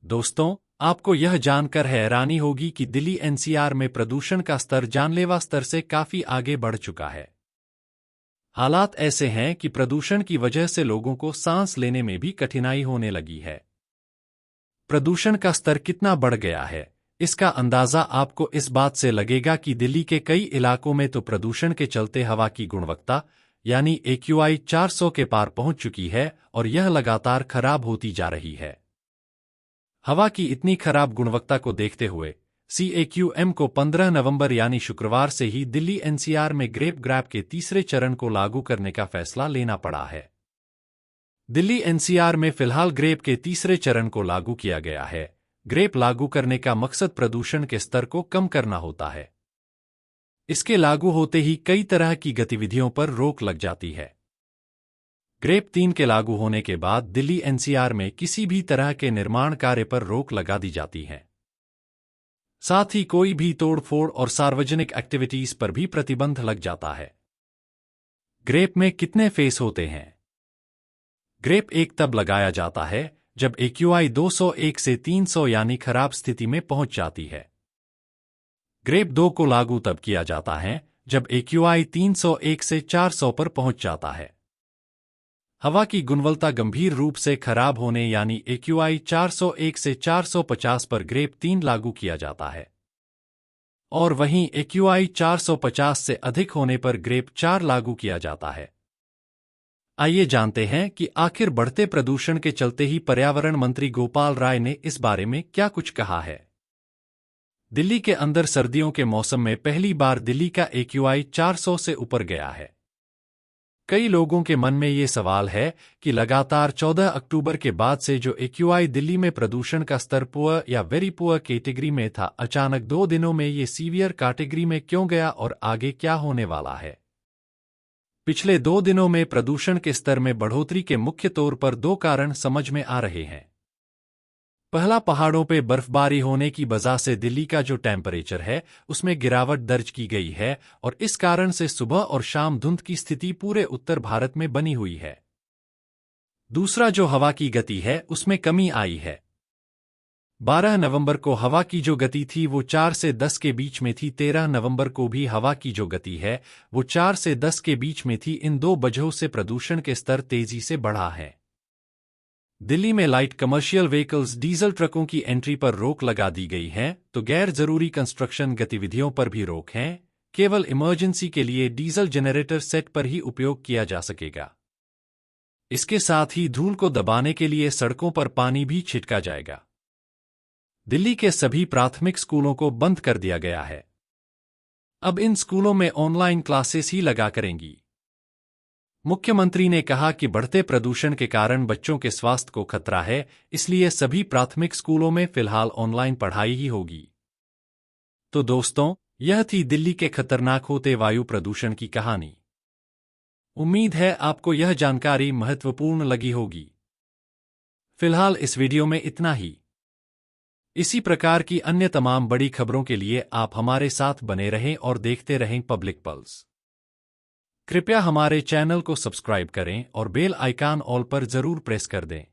दोस्तों, आपको यह जानकर हैरानी होगी कि दिल्ली एनसीआर में प्रदूषण का स्तर जानलेवा स्तर से काफी आगे बढ़ चुका है। हालात ऐसे हैं कि प्रदूषण की वजह से लोगों को सांस लेने में भी कठिनाई होने लगी है। प्रदूषण का स्तर कितना बढ़ गया है, इसका अंदाजा आपको इस बात से लगेगा कि दिल्ली के कई इलाकों में तो प्रदूषण के चलते हवा की गुणवत्ता यानी AQI 400 के पार पहुंच चुकी है और यह लगातार खराब होती जा रही है। हवा की इतनी खराब गुणवत्ता को देखते हुए CAQM को 15 नवंबर यानी शुक्रवार से ही दिल्ली एनसीआर में ग्रेप ग्रैप के तीसरे चरण को लागू करने का फैसला लेना पड़ा है। दिल्ली एनसीआर में फिलहाल ग्रेप के तीसरे चरण को लागू किया गया है। ग्रेप लागू करने का मकसद प्रदूषण के स्तर को कम करना होता है। इसके लागू होते ही कई तरह की गतिविधियों पर रोक लग जाती है। ग्रेप 3 के लागू होने के बाद दिल्ली एनसीआर में किसी भी तरह के निर्माण कार्य पर रोक लगा दी जाती है। साथ ही कोई भी तोड़फोड़ और सार्वजनिक एक्टिविटीज पर भी प्रतिबंध लग जाता है। ग्रेप में कितने फेस होते हैं? ग्रेप 1 तब लगाया जाता है जब AQI 201 से 300 यानी खराब स्थिति में पहुंच जाती है। ग्रेप 2 को लागू तब किया जाता है जब AQI 301 से 400 पर पहुंच जाता है। हवा की गुणवत्ता गंभीर रूप से खराब होने यानी AQI 401 से 450 पर ग्रेप 3 लागू किया जाता है और वहीं AQI 450 से अधिक होने पर ग्रेप 4 लागू किया जाता है। आइए जानते हैं कि आखिर बढ़ते प्रदूषण के चलते ही पर्यावरण मंत्री गोपाल राय ने इस बारे में क्या कुछ कहा है। दिल्ली के अंदर सर्दियों के मौसम में पहली बार दिल्ली का AQI 400 से ऊपर गया है। कई लोगों के मन में ये सवाल है कि लगातार 14 अक्टूबर के बाद से जो AQI दिल्ली में प्रदूषण का स्तर पुअर या वेरी पुअर कैटेगरी में था, अचानक 2 दिनों में ये सीवियर कैटेगरी में क्यों गया और आगे क्या होने वाला है। पिछले 2 दिनों में प्रदूषण के स्तर में बढ़ोतरी के मुख्य तौर पर 2 कारण समझ में आ रहे हैं। पहला, पहाड़ों पे बर्फबारी होने की वजह से दिल्ली का जो टेम्परेचर है उसमें गिरावट दर्ज की गई है और इस कारण से सुबह और शाम धुंध की स्थिति पूरे उत्तर भारत में बनी हुई है। दूसरा, जो हवा की गति है उसमें कमी आई है। 12 नवंबर को हवा की जो गति थी वो 4 से 10 के बीच में थी। 13 नवंबर को भी हवा की जो गति है वो 4 से 10 के बीच में थी। इन 2 वजहों से प्रदूषण के स्तर तेजी से बढ़ा है। दिल्ली में लाइट कमर्शियल व्हीकल्स डीजल ट्रकों की एंट्री पर रोक लगा दी गई है, तो गैर जरूरी कंस्ट्रक्शन गतिविधियों पर भी रोक है। केवल इमरजेंसी के लिए डीजल जनरेटर सेट पर ही उपयोग किया जा सकेगा। इसके साथ ही धूल को दबाने के लिए सड़कों पर पानी भी छिड़का जाएगा। दिल्ली के सभी प्राथमिक स्कूलों को बंद कर दिया गया है। अब इन स्कूलों में ऑनलाइन क्लासेस ही लगा करेंगी। मुख्यमंत्री ने कहा कि बढ़ते प्रदूषण के कारण बच्चों के स्वास्थ्य को खतरा है, इसलिए सभी प्राथमिक स्कूलों में फिलहाल ऑनलाइन पढ़ाई ही होगी। तो दोस्तों, यह थी दिल्ली के खतरनाक होते वायु प्रदूषण की कहानी। उम्मीद है आपको यह जानकारी महत्वपूर्ण लगी होगी। फिलहाल इस वीडियो में इतना ही। इसी प्रकार की अन्य तमाम बड़ी खबरों के लिए आप हमारे साथ बने रहें और देखते रहें पब्लिक पल्स। कृपया हमारे चैनल को सब्सक्राइब करें और बेल आइकन ऑल पर जरूर प्रेस कर दें।